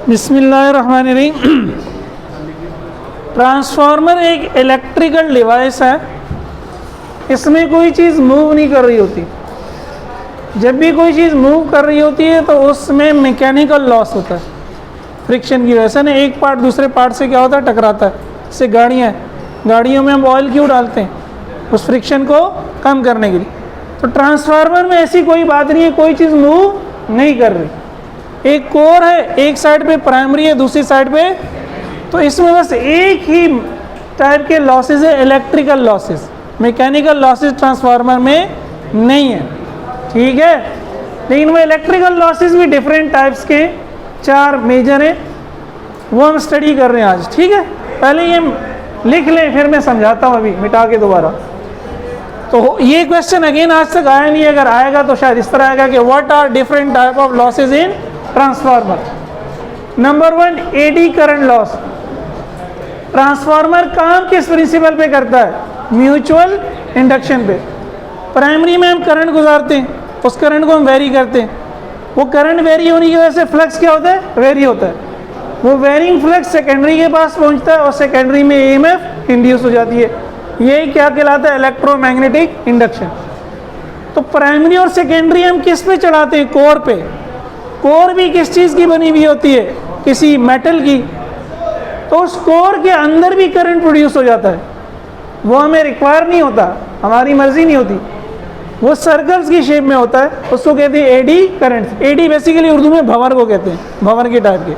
बिस्मिल्लाहिर्रहमानिर्रहीम। ट्रांसफार्मर एक electrical device है, इसमें कोई चीज़ मूव नहीं कर रही होती। जब भी कोई चीज़ मूव कर रही होती है तो उसमें मैकेनिकल लॉस होता है, फ्रिक्शन की वजह से ना एक पार्ट दूसरे पार्ट से क्या होता है, टकराता है। जैसे गाड़ियों में हम ऑयल क्यों डालते हैं, उस फ्रिक्शन को कम करने के लिए। तो ट्रांसफार्मर में ऐसी कोई बात नहीं है, कोई चीज़ मूव नहीं कर रही। एक कोर है, एक साइड पे प्राइमरी है, दूसरी साइड पे, तो इसमें बस एक ही टाइप के लॉसेस है, electrical losses. Mechanical losses transformer में नहीं है, ठीक है। लेकिन वो इलेक्ट्रिकल लॉसेस भी डिफरेंट टाइप्स के 4 मेजर हैं, वो हम स्टडी कर रहे हैं आज, ठीक है। पहले ये लिख लें, फिर मैं समझाता हूँ अभी मिटा के दोबारा। तो ये क्वेश्चन अगेन आज तक आया नहीं, अगर आएगा तो शायद इस तरह आएगा कि what are different type of losses in transformer. Number 1, eddy current loss. Transformer काम किस प्रिंसिपल पे करता है, म्यूचुअल इंडक्शन पे। प्राइमरी में हम करंट गुजारते हैं, उस करंट को हम वेरी करते हैं। वो करंट वेरी होने की वजह से फ्लक्स क्या होता है, वेरी होता है। वो वेरिंग फ्लक्स सेकेंडरी के पास पहुंचता है और सेकेंडरी में ईएमएफ इंड्यूस हो जाती है। ये क्या कहलाता है, इलेक्ट्रोमैग्नेटिक इंडक्शन। तो प्राइमरी और सेकेंडरी हम किस पे चढ़ाते हैं, कोर पे। कोर भी किस चीज़ की बनी हुई होती है, किसी मेटल की। तो उस कोर के अंदर भी करंट प्रोड्यूस हो जाता है, वो हमें रिक्वायर नहीं होता, हमारी मर्जी नहीं होती। वो सर्कल्स की शेप में होता है, उसको कहते हैं eddy current. Eddy basically Urdu में भंवर को कहते हैं, भंवर के टाइप के,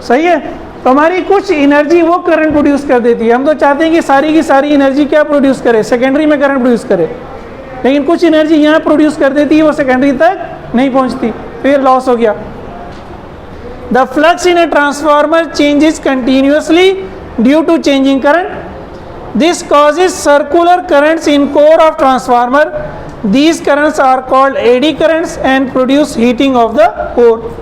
सही है। तो हमारी कुछ एनर्जी वो करंट प्रोड्यूस कर देती है। हम तो चाहते हैं कि सारी की सारी एनर्जी क्या प्रोड्यूस करे, सेकेंडरी में करंट प्रोड्यूस करे, लेकिन कुछ एनर्जी यहाँ प्रोड्यूस कर देती है, वो सेकेंडरी तक नहीं पहुँचती, फिर लॉस हो गया। The flux in a transformer changes continuously due to changing current. This causes circular currents in core of transformer. These currents are called eddy currents and produce heating of the core.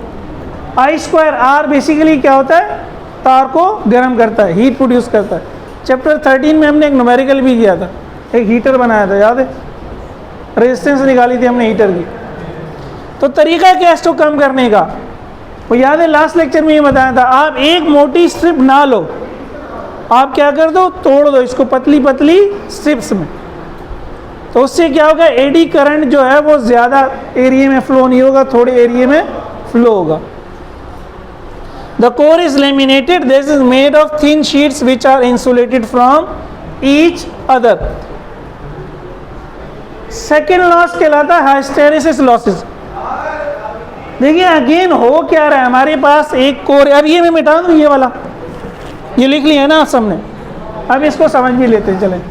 I²R basically क्या होता है, तार को गर्म करता है, heat produce करता है। चैप्टर 13 में हमने एक न्यूमेरिकल भी किया था, एक हीटर बनाया था, याद है, रेजिस्टेंस निकाली थी हमने हीटर की। तो तरीका क्या है इसको कम करने का, वो याद है, लास्ट लेक्चर में ये बताया था। आप एक मोटी स्ट्रिप ना लो, आप क्या कर दो, तोड़ दो इसको पतली पतली स्ट्रिप्स में। तो उससे क्या होगा, एडी करंट जो है वो ज़्यादा एरिया में फ्लो नहीं होगा, थोड़े एरिया में फ्लो होगा। The core is laminated. This is made of thin sheets which are insulated from each other. Second loss कहलाता है hysteresis losses। देखिए अगेन हो क्या रहा है, हमारे पास एक कोर, अब ये मैं मिटा दूँ, ये वाला ये लिख लिया है ना आप सबने, अब इसको समझ भी लेते हैं, चलें।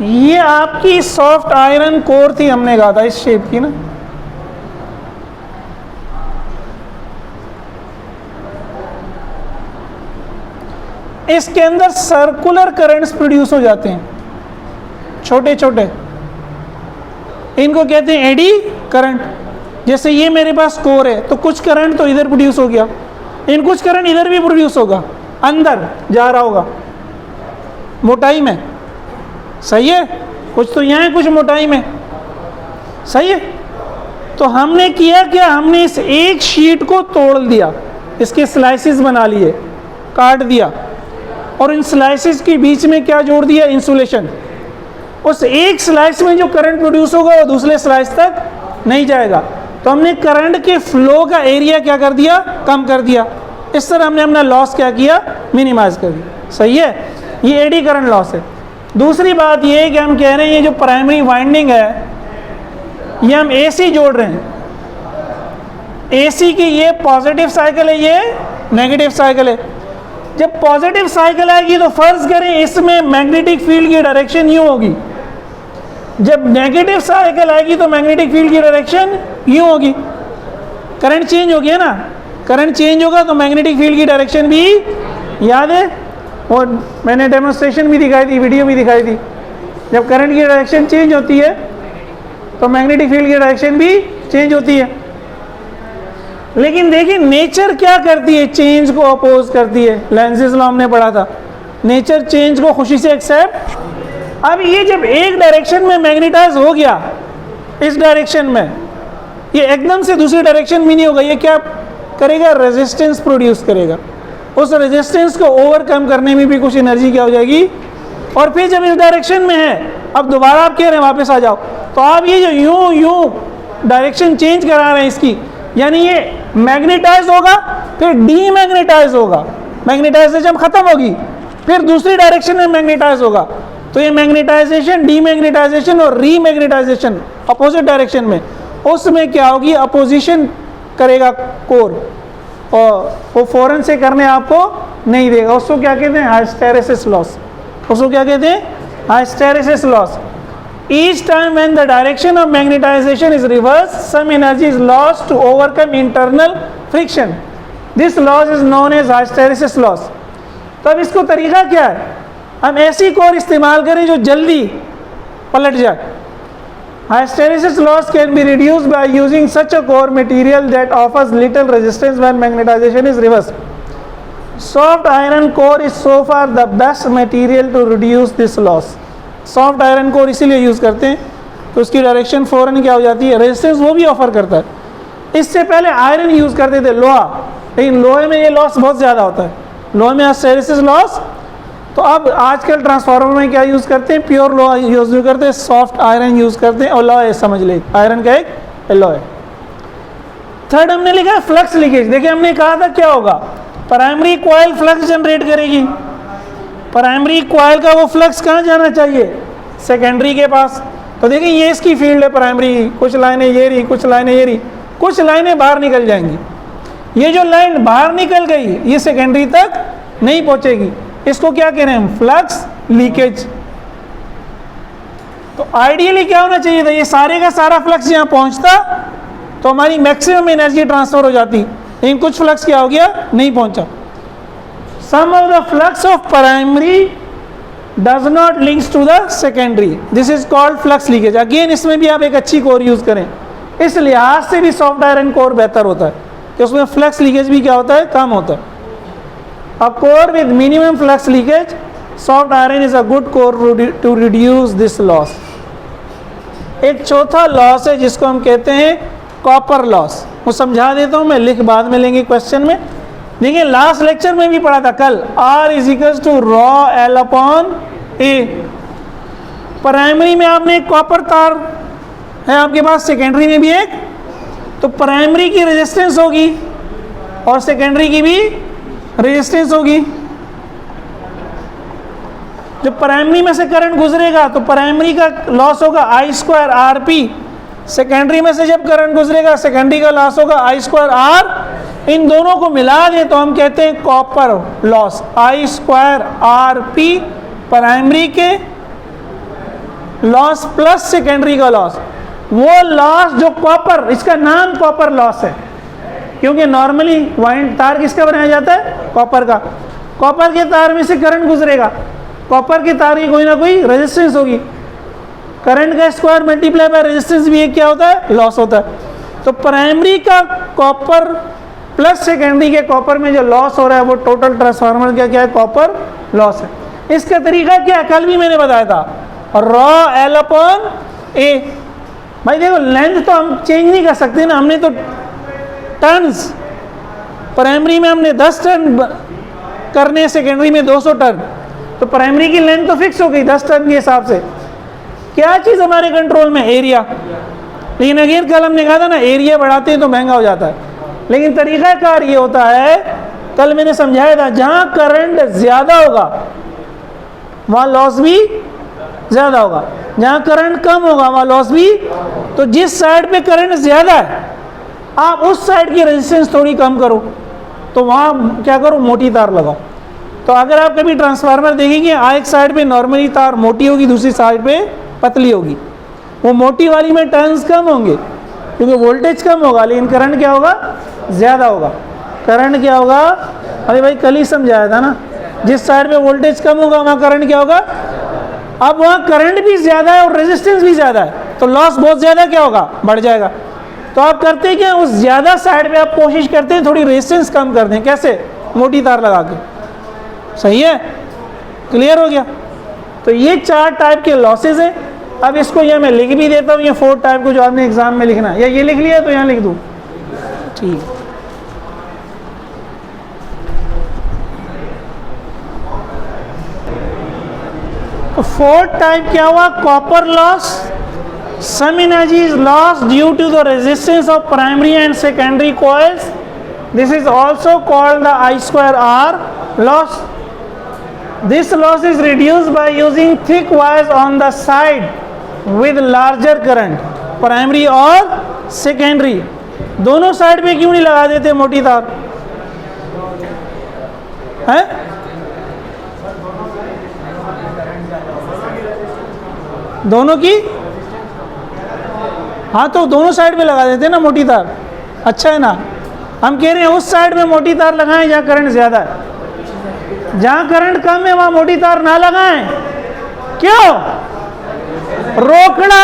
ये आपकी सॉफ्ट आयरन कोर थी, हमने कहा था इस शेप की ना। इसके अंदर सर्कुलर करंट्स प्रोड्यूस हो जाते हैं, छोटे छोटे, इनको कहते हैं एडी करंट। जैसे ये मेरे पास कोर है, तो कुछ करंट तो इधर प्रोड्यूस हो गया, इन कुछ करंट इधर भी प्रोड्यूस होगा, अंदर जा रहा होगा मोटाई में, सही है। कुछ तो यहाँ है, कुछ मोटाई में, सही है। तो हमने किया क्या, हमने इस एक शीट को तोड़ दिया, इसके स्लाइसेस बना लिए, काट दिया, और इन स्लाइसेस के बीच में क्या जोड़ दिया, इंसुलेशन। उस एक स्लाइस में जो करंट प्रोड्यूस होगा वो दूसरे स्लाइस तक नहीं जाएगा। तो हमने करंट के फ्लो का एरिया क्या कर दिया, कम कर दिया। इस तरह हमने अपना लॉस क्या किया, मिनिमाइज कर दिया, सही है। ये एडी करंट लॉस है। दूसरी बात ये है कि हम कह रहे हैं ये जो प्राइमरी वाइंडिंग है, ये हम एसी जोड़ रहे हैं। एसी की ये पॉजिटिव साइकिल है, ये नेगेटिव साइकिल है। जब पॉजिटिव साइकिल आएगी तो फर्ज करें इसमें मैग्नेटिक फील्ड की डायरेक्शन यूँ होगी, जब नेगेटिव साइकिल आएगी तो मैग्नेटिक फील्ड की डायरेक्शन यूँ होगी। करंट चेंज हो गया ना, करंट चेंज होगा तो मैग्नेटिक फील्ड की डायरेक्शन भी, याद है, और मैंने डेमोन्स्ट्रेशन भी दिखाई थी, वीडियो भी दिखाई थी। जब करंट की डायरेक्शन चेंज होती है तो मैग्नेटिक फील्ड की डायरेक्शन भी चेंज होती है। लेकिन देखिए नेचर क्या करती है, चेंज को अपोज करती है। लेंज़ेस लॉ हमने पढ़ा था, नेचर चेंज को खुशी से एक्सेप्ट अब ये जब एक डायरेक्शन में मैग्नेटाइज हो गया, इस डायरेक्शन में, ये एकदम से दूसरी डायरेक्शन में नहीं होगा, ये क्या करेगा, रेजिस्टेंस प्रोड्यूस करेगा। उस रेजिस्टेंस को ओवरकम करने में भी कुछ एनर्जी क्या हो जाएगी, और फिर जब इस डायरेक्शन में है, अब दोबारा आप कह रहे हैं वापस आ जाओ, तो आप ये जो यूं यूं डायरेक्शन चेंज करा रहे हैं इसकी, यानी ये मैग्नेटाइज होगा फिर डीमैग्नेटाइज होगा, मैग्नेटाइजेशन खत्म होगी फिर दूसरी डायरेक्शन में मैग्नेटाइज होगा। तो ये मैग्नेटाइजेशन, डीमैग्नेटाइजेशन और रीमैग्नेटाइजेशन अपोजिट डायरेक्शन में, उसमें क्या होगी, अपोजिशन करेगा कोर, और वो फौरन से करने आपको नहीं देगा। उसको क्या कहते हैं, हाइस्टेरेसिस लॉस। उसको क्या कहते हैं, हाइस्टेरेसिस loss. Each time when the direction of magnetization is reversed, some energy is lost to overcome internal friction. This loss is known as hysteresis loss. तो अब इसको तरीका क्या है, हम ऐसी कोर इस्तेमाल करें जो जल्दी पलट जाए। Hysteresis loss can be reduced by using such a core material that offers little resistance when magnetization is reversed. Soft iron core is so far the best material to reduce this loss. Soft iron core इसीलिए use करते हैं तो उसकी direction फ़ौरन क्या हो जाती है, रेजिस्टेंस वो भी ऑफर करता है। इससे पहले आयरन यूज़ करते थे, लोहा, लेकिन लोहे में ये लॉस बहुत ज़्यादा होता है, लोहे में हिस्टेरेसिस लॉस। तो अब आजकल ट्रांसफार्मर में क्या यूज़ करते हैं, प्योर लोहा यूज़ नहीं करते, सॉफ्ट आयरन यूज़ करते हैं, और लॉय समझ ले, आयरन का एक लॉय। थर्ड हमने लिखा है फ्लक्स लीकेज। देखिए हमने कहा था क्या होगा, प्राइमरी कॉइल फ्लक्स जनरेट करेगी, प्राइमरी कॉइल का वो फ्लक्स कहाँ जाना चाहिए, सेकेंडरी के पास। तो देखिए ये इसकी फील्ड है प्राइमरी की, कुछ लाइनें ये रही, कुछ लाइनें ये रही, कुछ लाइनें बाहर निकल जाएंगी। ये जो लाइन बाहर निकल गई ये सेकेंडरी तक नहीं पहुंचेगी, इसको क्या कह रहे हैं, फ्लक्स लीकेज। तो आइडियली क्या होना चाहिए था, ये सारे का सारा फ्लक्स यहाँ पहुंचता तो हमारी मैक्सिमम एनर्जी ट्रांसफर हो जाती, लेकिन कुछ फ्लक्स क्या हो गया, नहीं पहुंचा। Some of the flux of primary does not links to the secondary. This is called flux leakage. Again इसमें भी आप एक अच्छी कोर यूज़ करें, इस लिहाज से भी सॉफ्ट आयरन कोर बेहतर होता है कि उसमें फ्लक्स लीकेज भी क्या होता है, कम होता है। A core with minimum flux leakage, soft iron is a good core to reduce this loss. एक चौथा लॉस है जिसको हम कहते हैं कॉपर लॉस। वो समझा देता हूँ मैं, लिख बाद में लेंगे क्वेश्चन में। देखिए लास्ट लेक्चर में भी पढ़ा था कल, R is equal to rho L upon A. Primary में आपने एक कॉपर तार है आपके पास, सेकेंडरी में भी एक, तो प्राइमरी की रेजिस्टेंस होगी और सेकेंडरी की भी रेजिस्टेंस होगी। जब प्राइमरी में से करंट गुजरेगा तो प्राइमरी का लॉस होगा I square R P, secondary में से जब करंट गुजरेगा सेकेंडरी का लॉस होगा I स्क्वायर आर। इन दोनों को मिला दें तो हम कहते हैं copper loss, I square R P primary के लॉस प्लस सेकेंडरी का लॉस। वो लॉस जो कॉपर, इसका नाम कॉपर लॉस है क्योंकि नॉर्मली वाइंड तार किसका बनाया जाता है, कॉपर का। कॉपर के तार में से करंट गुजरेगा, कॉपर के तार की कोई ना कोई रेजिस्टेंस होगी, करंट का स्क्वायर मल्टीप्लाई बाय रेजिस्टेंस भी एक क्या होता है, लॉस होता है। तो प्राइमरी का कॉपर प्लस सेकेंडरी के कॉपर में जो लॉस हो रहा है वो टोटल ट्रांसफार्मर का क्या है, कॉपर लॉस है। इसका तरीका क्या है, कल भी मैंने बताया था, रॉ L अपॉन ए। भाई देखो लेंथ तो हम चेंज नहीं कर सकते ना, हमने तो टर्न्स, प्राइमरी में हमने 10 टर्न करने, सेकेंडरी में 200 टर्न, तो प्राइमरी की लेंथ तो फिक्स हो गई 10 टर्न के हिसाब से। क्या चीज़ हमारे कंट्रोल में, एरिया। लेकिन अगेन कल हमने कहा था ना, एरिया बढ़ाते हैं तो महंगा हो जाता है, लेकिन तरीक़ाकार ये होता है, कल मैंने समझाया था, जहाँ करंट ज़्यादा होगा वहाँ लॉस भी ज़्यादा होगा, जहाँ करंट कम होगा वहाँ लॉस भी। तो जिस साइड पे करंट ज़्यादा है आप उस साइड की रेजिस्टेंस थोड़ी कम करो, तो वहाँ क्या करो, मोटी तार लगाओ। तो अगर आप कभी ट्रांसफार्मर देखेंगे, एक साइड पे नॉर्मली तार मोटी होगी, दूसरी साइड पे पतली होगी, वो मोटी वाली में टर्न्स कम होंगे क्योंकि वोल्टेज कम होगा, लेकिन करंट क्या होगा, ज़्यादा होगा। करंट क्या होगा, अरे भाई कल ही समझाया था ना, जिस साइड पे वोल्टेज कम होगा वहाँ करंट क्या होगा। अब वहाँ करंट भी ज़्यादा है और रेजिस्टेंस भी ज़्यादा है, तो लॉस बहुत ज़्यादा क्या होगा, बढ़ जाएगा। तो आप करते क्या, उस ज़्यादा साइड पे आप कोशिश करते हैं थोड़ी रेजिस्टेंस कम कर दें, कैसे, मोटी तार लगा के। सही है, क्लियर हो गया। तो ये 4 टाइप के लॉसेज हैं। अब इसको यह मैं लिख भी देता हूँ, ये 4 टाइप को जो आपने एग्जाम में लिखना है, या ये लिख लिया तो यहाँ लिख दूँ, ठीक। तो 4 टाइप क्या हुआ? Copper loss, some energy is lost due to the resistance of primary and secondary coils. This is also called the I square R loss. This loss is reduced by using thick wires on the side with larger current, primary और secondary. दोनों side पे क्यों नहीं लगा देते मोटी तार? है? दोनों की, हाँ तो दोनों साइड पे लगा देते ना मोटी तार, अच्छा है ना। हम कह रहे हैं उस साइड में मोटी तार लगाएं जहाँ करंट ज़्यादा है, जहाँ करंट कम है वहाँ मोटी तार ना लगाएं। क्यों? रोकना,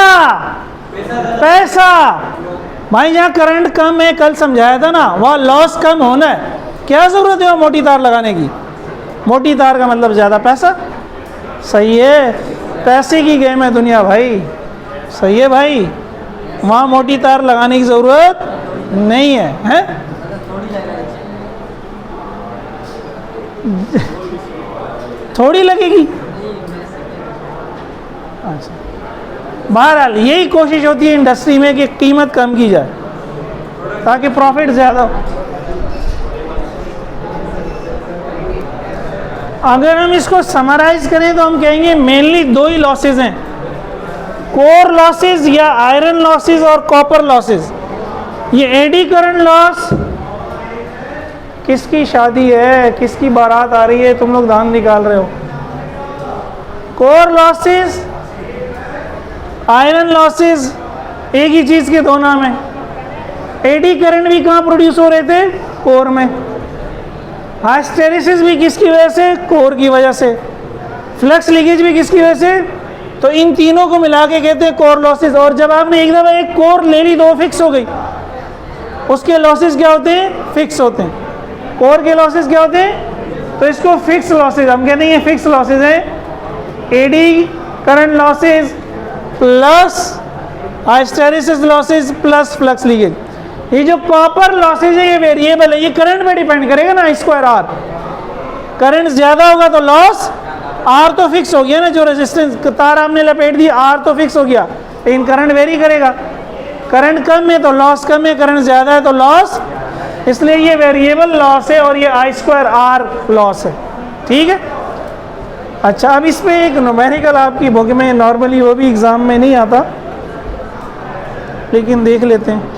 पैसा। भाई जहाँ करंट कम है, कल समझाया था ना, वहाँ लॉस कम होना है, क्या ज़रूरत है वहाँ मोटी तार लगाने की? मोटी तार का मतलब ज़्यादा पैसा। सही है, पैसे की गेम है दुनिया भाई, सही है भाई, वहाँ मोटी तार लगाने की ज़रूरत नहीं है, हैं? थोड़ी लगेगी। अच्छा, बहरहाल यही कोशिश होती है इंडस्ट्री में कि कीमत कम की जाए ताकि प्रॉफिट ज़्यादा हो। अगर हम इसको समराइज करें तो हम कहेंगे मेनली 2 ही लॉसेज हैं, कोर लॉसेज या आयरन लॉसेज और कॉपर लॉसेज। ये एडी करंट लॉस, किसकी शादी है, किसकी बारात आ रही है, तुम लोग धान निकाल रहे हो। कोर लॉसेज, आयरन लॉसेज, एक ही चीज़ के 2 नाम हैं। एडी करंट भी कहाँ प्रोड्यूस हो रहे थे? कोर में। हिस्टेरेसिस भी किसकी वजह से? कोर की वजह से। फ्लक्स लीकेज भी किसकी वजह से? तो इन तीनों को मिला के कहते हैं कोर लॉसेज। और जब आपने एक दफ़ा एक कोर ले ली तो वो फिक्स हो गई, उसके लॉसेज क्या होते हैं? फिक्स होते हैं। कोर के लॉसेज क्या होते हैं? तो इसको फिक्स लॉसेज हम कहते हैं, ये फिक्स लॉसेज हैं। Eddy current losses plus hysteresis losses plus flux leakage. ये जो कॉपर लॉसेज है ये वेरिएबल है, ये करंट पे डिपेंड करेगा ना, स्क्वायर आर। करंट ज़्यादा होगा तो लॉस, आर तो फिक्स हो गया ना, जो रेजिस्टेंस तार आपने लपेट दी आर तो फिक्स हो गया, लेकिन करंट वेरी करेगा। करंट कम है तो लॉस कम है, करंट ज़्यादा है तो लॉस, इसलिए ये वेरिएबल लॉस है और ये आई स्क्वायर आर लॉस है, ठीक है। अच्छा, अब इस पे एक न्यूमेरिकल आपकी बुक में, नॉर्मली वो भी एग्ज़ाम में नहीं आता लेकिन देख लेते हैं।